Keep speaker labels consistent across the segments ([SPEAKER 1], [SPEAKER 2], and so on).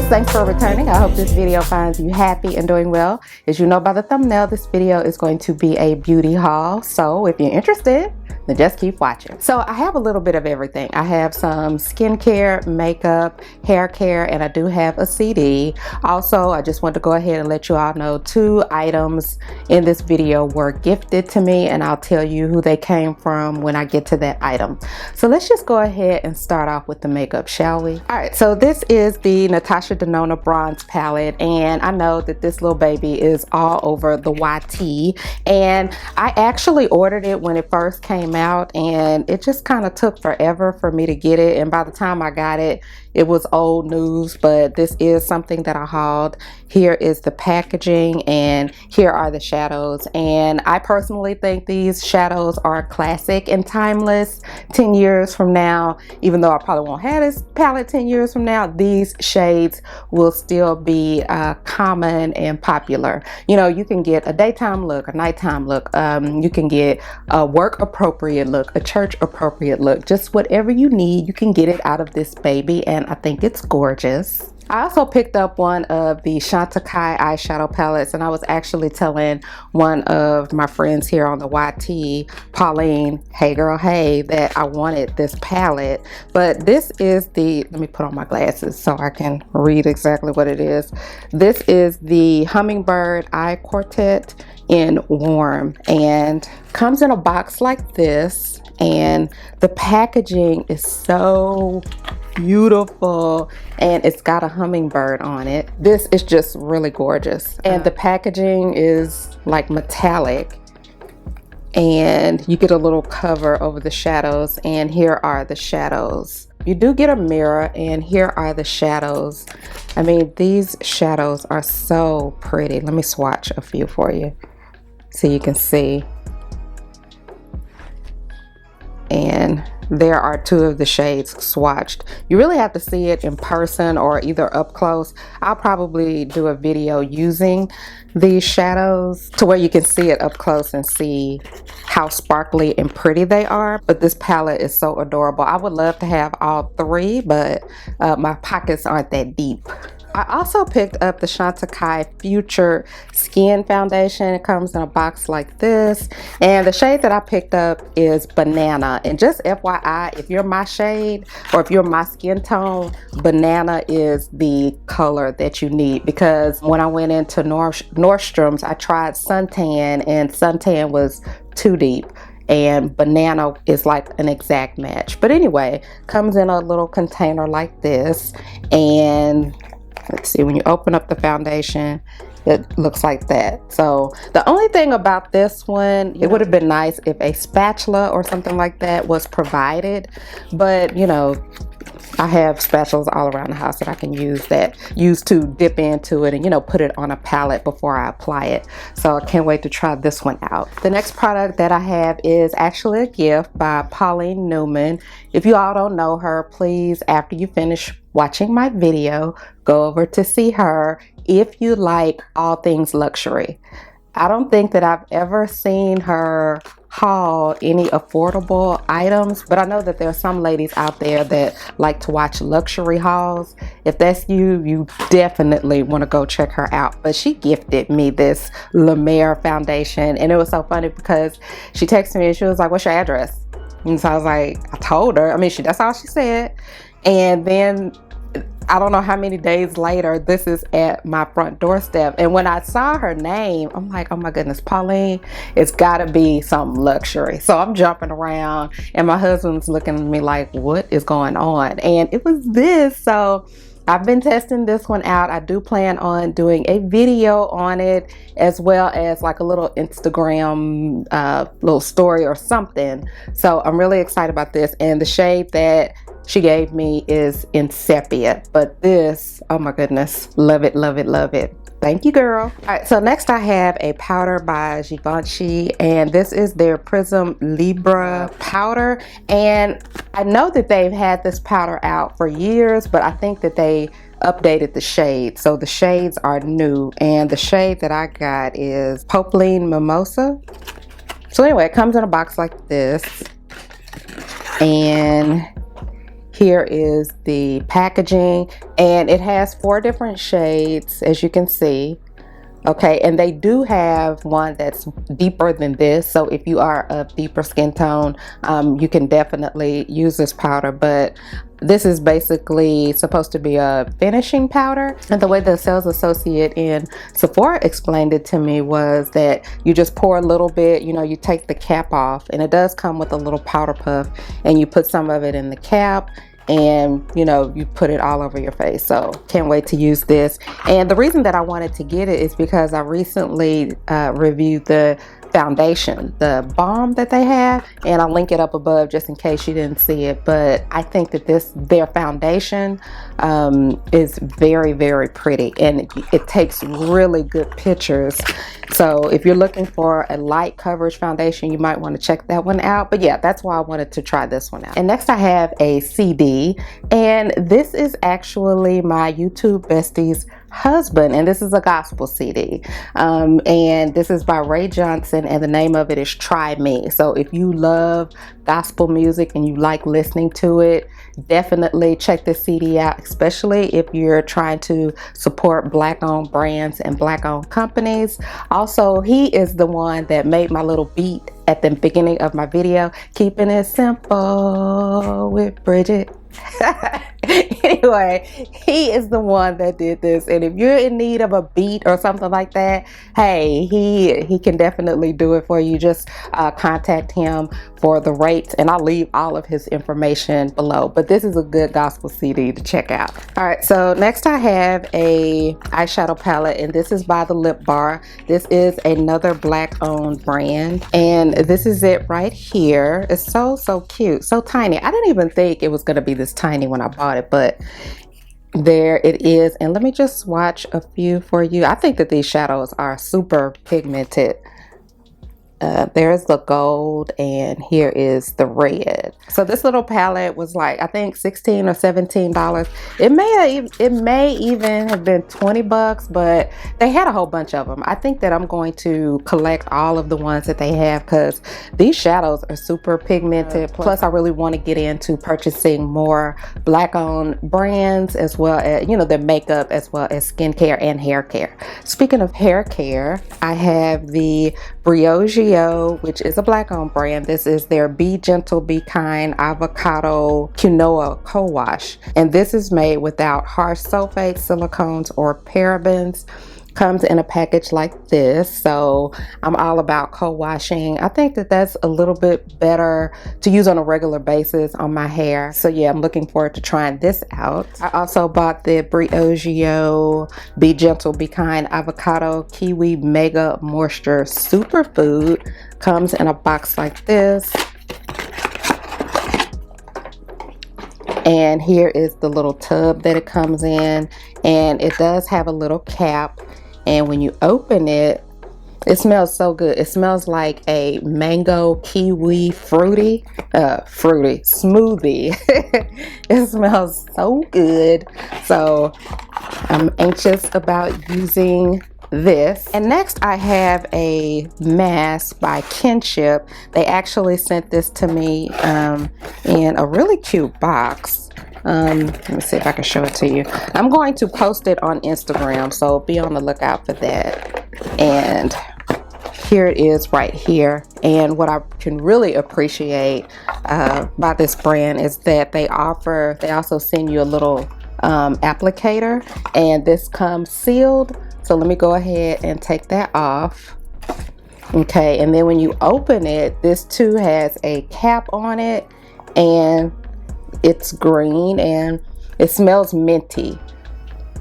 [SPEAKER 1] thanks for returning. I hope this video finds you happy and doing well. As you know by the thumbnail, this video is going to be a beauty haul. So if you're interested, then just keep watching. So I have a little bit of everything. I have some skincare, makeup, hair care, and I do have a CD. Also, I just want to go ahead and let you all know 2 items in this video were gifted to me, and I'll tell you who they came from when I get to that item. So let's just go ahead and start off with the makeup, shall we? All right, so this is the Natasha Denona bronze palette, and I know that this little baby is all over the YT, and I actually ordered it when it first came out, and it just kind of took forever for me to get it, and by the time I got it, it was old news. But this is something that I hauled. Here is the packaging, and here are the shadows, and I personally think these shadows are classic and timeless. 10 years from now, even though I probably won't have this palette 10 years from now, these shades will still be common and popular. You know, you can get a daytime look, a nighttime look, you can get a work appropriate look, a church appropriate look, just whatever you need, you can get it out of this baby, and I think it's gorgeous. I also picked up one of the Chantecaille eyeshadow palettes, and I was actually telling one of my friends here on the YT, Pauline, hey girl, hey, that I wanted this palette. But this is the, let me put on my glasses so I can read exactly what it is. This is the Hummingbird Eye Quartet in Warm, and comes in a box like this, and the packaging is so beautiful, and it's got a hummingbird on it. This is just really gorgeous, and the packaging is like metallic, and you get a little cover over the shadows, and here are the shadows. You do get a mirror, and here are the shadows. I mean, these shadows are so pretty. Let me swatch a few for you so you can see. And there are 2 of the shades swatched. You really have to see it in person or either up close. I'll probably do a video using these shadows to where you can see it up close and see how sparkly and pretty they are. But this palette is so adorable. I would love to have all 3, but my pockets aren't that deep. I also picked up the Chantecaille Future Skin Foundation. It comes in a box like this, and the shade that I picked up is Banana. And just FYI, if you're my shade or if you're my skin tone, Banana is the color that you need, because when I went into Nordstrom's, I tried Suntan, and Suntan was too deep, and Banana is like an exact match. But anyway, comes in a little container like this, and let's see, when you open up the foundation, it looks like that. So the only thing about this one, it would have been nice if a spatula or something like that was provided, but you know, I have spatulas all around the house that I can use to dip into it and, you know, put it on a palette before I apply it. So I can't wait to try this one out. The next product that I have is actually a gift by Pauline Newman. If you all don't know her, please, after you finish watching my video, go over to see her if you like all things luxury. I don't think that I've ever seen her haul any affordable items, but I know that there are some ladies out there that like to watch luxury hauls. If that's you, you definitely want to go check her out. But she gifted me this La Mer foundation, and it was so funny because she texted me and she was like, "What's your address?" And so I was like, I told her. I mean, that's all she said. And then I don't know how many days later, this is at my front doorstep. And when I saw her name, I'm like, oh my goodness, Pauline, it's gotta be something luxury. So I'm jumping around, and my husband's looking at me like, what is going on? And it was this. So I've been testing this one out. I do plan on doing a video on it, as well as like a little Instagram little story or something. So I'm really excited about this. And the shade that she gave me is in sepia, but this, oh my goodness, love it, love it, love it. Thank you, girl. All right, so next I have a powder by Givenchy, and this is their Prisme Libre powder. And I know that they've had this powder out for years, but I think that they updated the shades. So the shades are new, and the shade that I got is Popeline Mimosa. So anyway, it comes in a box like this, and Here is the packaging, and it has 4 different shades, as you can see. Okay, and they do have one that's deeper than this, so if you are a deeper skin tone, you can definitely use this powder, but this is basically supposed to be a finishing powder. And the way the sales associate in Sephora explained it to me was that you just pour a little bit, you know, you take the cap off, and it does come with a little powder puff, and you put some of it in the cap, and you know, you put it all over your face. So can't wait to use this. And the reason that I wanted to get it is because I recently reviewed the foundation, the balm that they have, and I'll link it up above just in case you didn't see it. But I think that their foundation is very, very pretty, and it takes really good pictures. So if you're looking for a light coverage foundation, you might want to check that one out. But yeah, that's why I wanted to try this one out. And next I have a CD, and this is actually my YouTube bestie's husband, and this is a gospel CD, and this is by Ray Johnson, and the name of it is Try Me. So if you love gospel music and you like listening to it, definitely check this CD out, especially if you're trying to support Black-owned brands and Black-owned companies. Also, he is the one that made my little beat at the beginning of my video, Keeping It Simple with Bridget. Anyway, he is the one that did this, and if you're in need of a beat or something like that, hey, he can definitely do it for you. Just contact him for the rates, and I'll leave all of his information below. But this is a good gospel CD to check out. All right, so next I have a eyeshadow palette, and this is by the Lip Bar. This is another Black-owned brand, and this is it right here. It's so cute, so tiny. I didn't even think it was going to be this tiny when I bought it, but there it is. And let me just swatch a few for you. I think that these shadows are super pigmented. There's the gold, and here is the red. So this little palette was like, I think $16 or $17. It may even have been 20 bucks, but they had a whole bunch of them. I think that I'm going to collect all of the ones that they have, because these shadows are super pigmented. Plus I really want to get into purchasing more Black-owned brands, as well as, you know, their makeup, as well as skincare and hair care. Speaking of hair care, I have the BRIOGEO, which is a Black-owned brand. This is their Be Gentle, Be Kind Avocado Quinoa Co-Wash, and this is made without harsh sulfates, silicones, or parabens. Comes in a package like this, so I'm all about co-washing. I think that that's a little bit better to use on a regular basis on my hair. So yeah, I'm looking forward to trying this out. I also bought the BRIOGEO Be Gentle, Be Kind Avocado Kiwi Mega Moisture Superfood. Comes in a box like this. And here is the little tub that it comes in, and it does have a little cap. And when you open it, it smells so good. It smells like a mango kiwi fruity smoothie. It smells so good. So I'm anxious about using this. And next I have a mask by Kinship. They actually sent this to me in a really cute box. Let me see if I can show it to you. I'm going to post it on Instagram, so be on the lookout for that. And here it is right here. And what I can really appreciate by this brand is that they also send you a little applicator, and this comes sealed. So let me go ahead and take that off. Okay, and then when you open it, this too has a cap on it, and it's green, and it smells minty.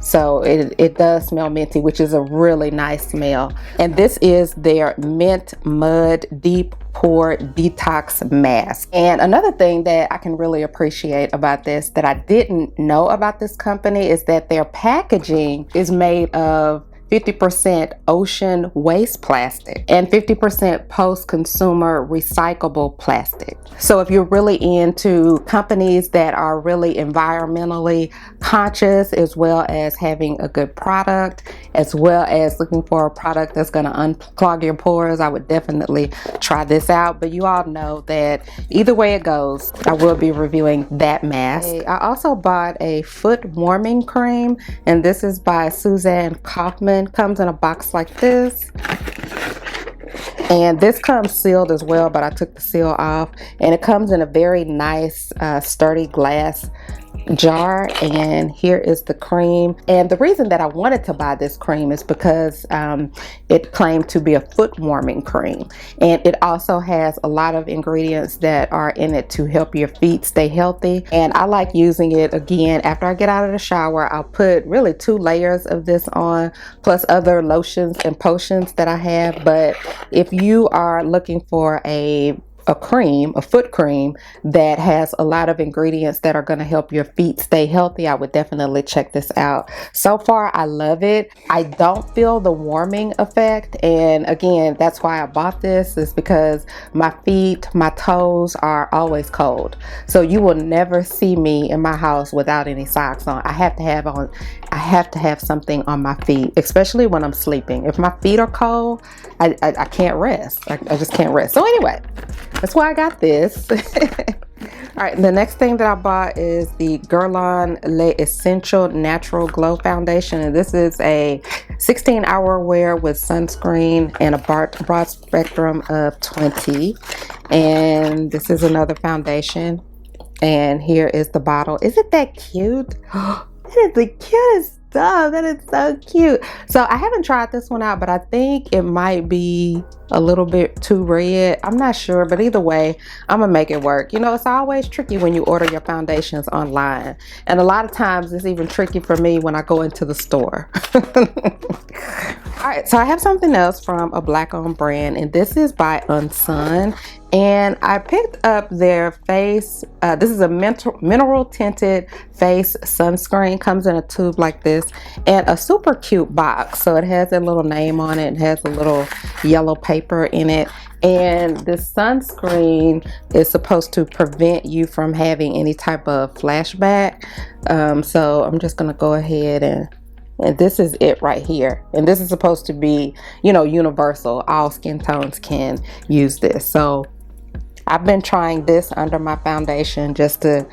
[SPEAKER 1] So it does smell minty, which is a really nice smell. And this is their Mint Mud Deep Pore Detox Mask. And another thing that I can really appreciate about this, that I didn't know about this company, is that their packaging is made of 50% ocean waste plastic and 50% post-consumer recyclable plastic. So if you're really into companies that are really environmentally conscious, as well as having a good product, as well as looking for a product that's going to unclog your pores, I would definitely try this out. But you all know that either way it goes, I will be reviewing that mask. I also bought a foot warming cream, and this is by Suzanne Kaufman. Comes in a box like this. And this comes sealed as well, but I took the seal off, and it comes in a very nice sturdy glass jar. And here is the cream. And the reason that I wanted to buy this cream is because it claimed to be a foot warming cream, and it also has a lot of ingredients that are in it to help your feet stay healthy. And I like using it again after I get out of the shower. I'll put really 2 layers of this on, plus other lotions and potions that I have. But if you are looking for a foot cream that has a lot of ingredients that are going to help your feet stay healthy, I would definitely check this out. So far, I love it. I don't feel the warming effect, and again, that's why I bought this, is because my feet, my toes are always cold. So you will never see me in my house without any socks on. I have to have something on my feet, especially when I'm sleeping. If my feet are cold, I can't rest. I just can't rest. So anyway, that's why I got this. All right, the next thing that I bought is the Guerlain Le Essential Natural Glow Foundation. And this is a 16-hour wear with sunscreen and a broad spectrum of 20. And this is another foundation. And here is the bottle. Isn't that cute? That is the cutest stuff. That is so cute. So I haven't tried this one out, but I think it might be a little bit too red. I'm not sure, but either way, I'm gonna make it work. You know, it's always tricky when you order your foundations online, and a lot of times it's even tricky for me when I go into the store. All right, so I have something else from a black-owned brand, and this is by Unsun. And I picked up their face, this is a mineral tinted face sunscreen. Comes in a tube like this, and a super cute box. So it has a little name on it, and has a little yellow paper in it. And this sunscreen is supposed to prevent you from having any type of flashback. So I'm just gonna go ahead and this is it right here. And this is supposed to be, you know, universal. All skin tones can use this. So I've been trying this under my foundation just to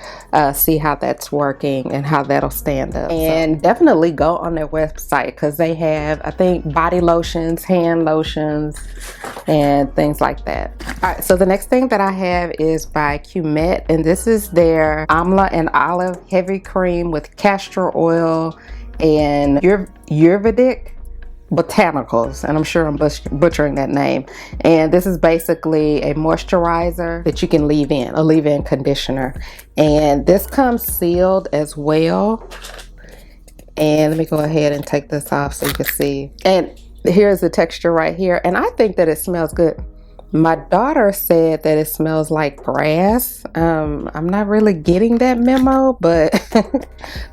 [SPEAKER 1] see how that's working and how that'll stand up. And definitely go on their website, because they have, I think, body lotions, hand lotions, and things like that. All right, so the next thing that I have is by Qhemet, and this is their Amla and Olive Heavy Cream with castor oil and Ayurvedic botanicals, and I'm sure I'm butchering that name. And this is basically a moisturizer that you can leave in, a leave-in conditioner. And this comes sealed as well. And let me go ahead and take this off so you can see. And here's the texture right here, and I think that it smells good. My daughter said that it smells like grass. I'm not really getting that memo, but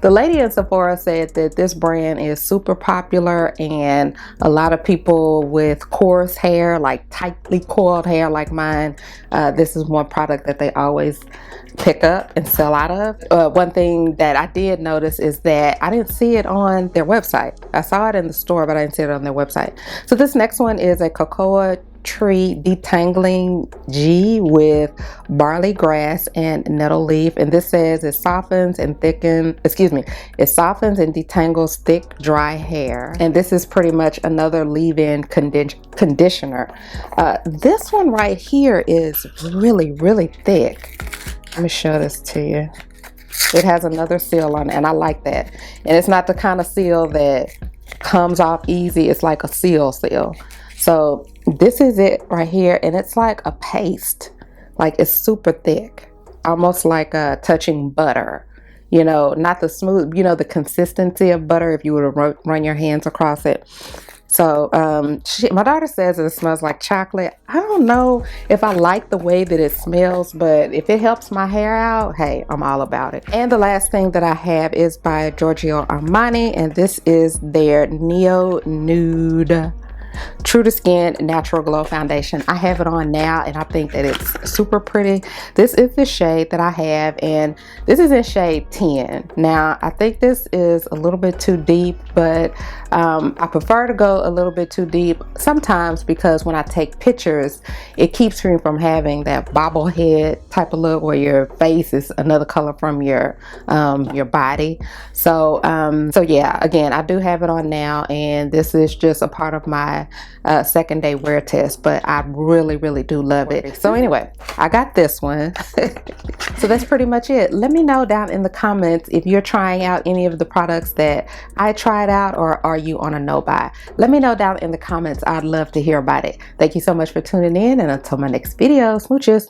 [SPEAKER 1] the lady in Sephora said that this brand is super popular, and a lot of people with coarse hair, like tightly coiled hair like mine, this is one product that they always pick up and sell out of. One thing that I did notice is that I didn't see it on their website. I saw it in the store, but I didn't see it on their website. So this next one is a cocoa tree detangling Ghee with barley grass and nettle leaf, and this says it softens and detangles thick dry hair. And this is pretty much another leave-in conditioner. This one right here is really thick. Let me show this to you. It has another seal on it, and I like that. And it's not the kind of seal that comes off easy. It's like a seal. So this is it right here, and it's like a paste. Like, it's super thick, almost like touching butter. You know, not the smooth, you know, the consistency of butter if you were to run your hands across it. So my daughter says it smells like chocolate. I don't know if I like the way that it smells, but if it helps my hair out, hey, I'm all about it. And the last thing that I have is by Giorgio Armani, and this is their Neo Nude True to Skin Natural Glow Foundation. I have it on now and I think that it's super pretty. This is the shade that I have, and this is in shade 10. Now I think this is a little bit too deep, but I prefer to go a little bit too deep sometimes because when I take pictures it keeps me from having that bobblehead type of look where your face is another color from your body. So yeah, again, I do have it on now, and this is just a part of my second day wear test, but I really do love it. So anyway, I got this one. So that's pretty much it. Let me know down in the comments if you're trying out any of the products that I tried out, or are you on a no buy. Let me know down in the comments. I'd love to hear about it. Thank you so much for tuning in, and until my next video, smooches.